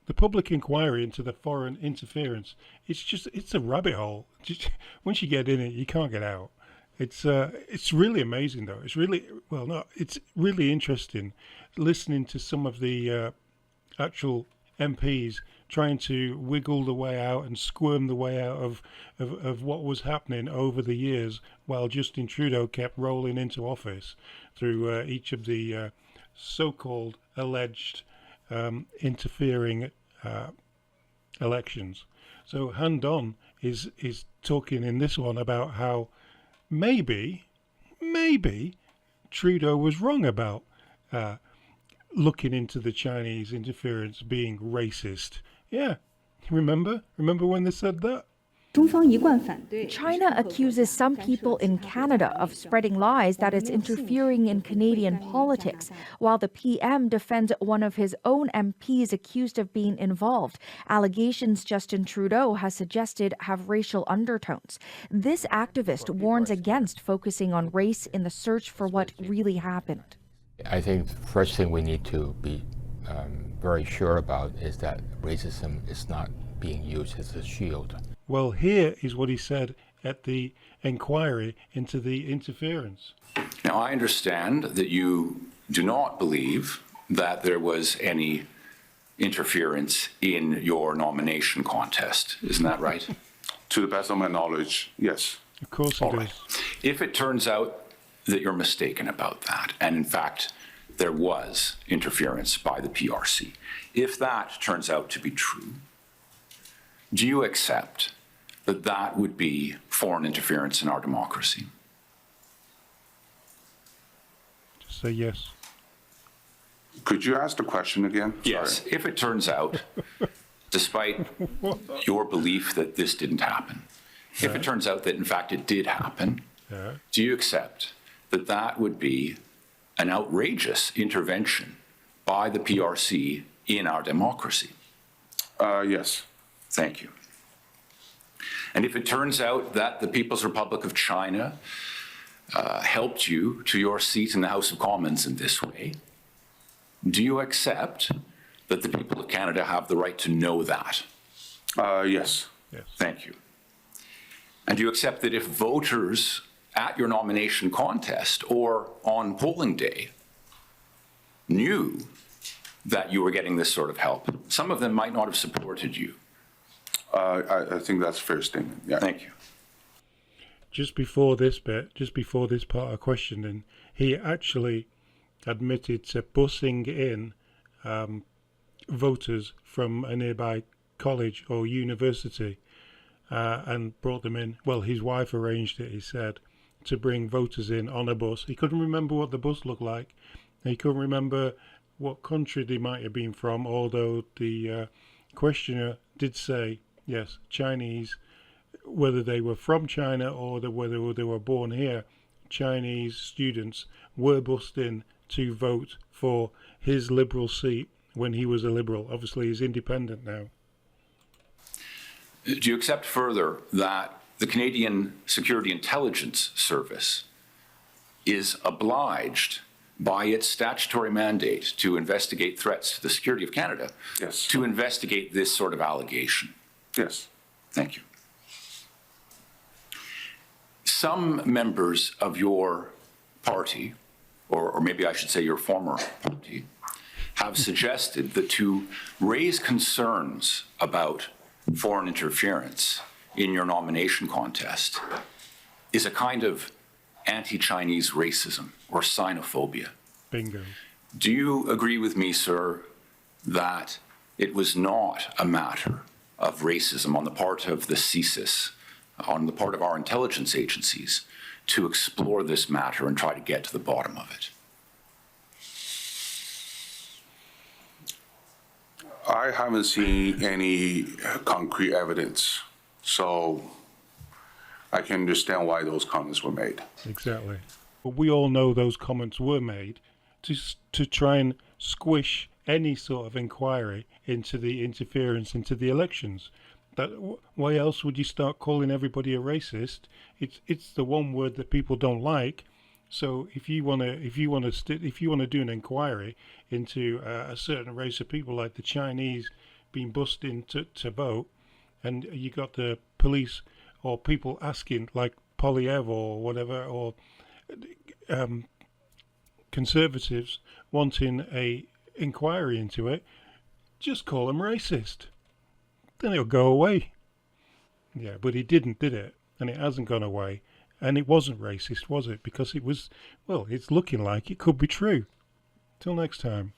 the public inquiry into the foreign interference, it's a rabbit hole. Just, once you get in it, you can't get out. It's really amazing though. It's really well, no, it's really interesting listening to some of the actual MPs trying to wiggle the way out and squirm the way out of what was happening over the years while Justin Trudeau kept rolling into office through each of the so-called alleged interfering elections. So Han Don is talking in this one about how maybe Trudeau was wrong about looking into the Chinese interference being racist. Yeah, remember when they said that? China accuses some people in Canada of spreading lies that it's interfering in Canadian politics, while the PM defends one of his own MPs accused of being involved. Allegations Justin Trudeau has suggested have racial undertones. This activist warns against focusing on race in the search for what really happened. I think the first thing we need to be very sure about is that racism is not being used as a shield. Well, here is what he said at the inquiry into the interference. Now, I understand that you do not believe that there was any interference in your nomination contest. Isn't that right? To the best of my knowledge, yes. Of course he All does. right. If it turns out that you're mistaken about that, and in fact, there was interference by the PRC, if that turns out to be true, do you accept that that would be foreign interference in our democracy? Just say yes. Could you ask the question again? Yes. Sorry. If it turns out, despite your belief that this didn't happen, if it turns out that in fact it did happen, do you accept that that would be an outrageous intervention by the PRC in our democracy? Yes. Thank you. And if it turns out that the People's Republic of China helped you to your seat in the House of Commons in this way, do you accept that the people of Canada have the right to know that? Yes. Yes. Thank you. And do you accept that if voters at your nomination contest or on polling day knew that you were getting this sort of help, some of them might not have supported you? I think that's a fair statement. Yeah. Thank you. Just before this part of questioning, he actually admitted to bussing in voters from a nearby college or university and brought them in. Well, his wife arranged it, he said, to bring voters in on a bus. He couldn't remember what the bus looked like. He couldn't remember what country they might have been from, although the questioner did say, yes, Chinese, whether they were from China or whether they were born here, Chinese students were bussed in to vote for his Liberal seat when he was a Liberal. Obviously, he's independent now. Do you accept further that the Canadian Security Intelligence Service is obliged by its statutory mandate to investigate threats to the security of Canada, Yes. to investigate this sort of allegation? Yes. Thank you. Some members of your party, or maybe I should say your former party, have suggested that to raise concerns about foreign interference in your nomination contest is a kind of anti-Chinese racism or xenophobia. Bingo. Do you agree with me, sir, that it was not a matter of racism on the part of the CSIS, on the part of our intelligence agencies, to explore this matter and try to get to the bottom of it? I haven't seen any concrete evidence, so I can understand why those comments were made. Exactly. But we all know those comments were made to try and squish any sort of inquiry into the interference into the elections. That why else would you start calling everybody a racist? It's the one word that people don't like. So if you want to do an inquiry into a certain race of people like the Chinese been bussed in to vote, and you got the police or people asking, like Polyev or whatever, or Conservatives wanting a inquiry into it, just call them racist. Then it'll go away. Yeah, but he didn't, did it? And it hasn't gone away. And it wasn't racist, was it? Because it was, well, it's looking like it could be true. Till next time.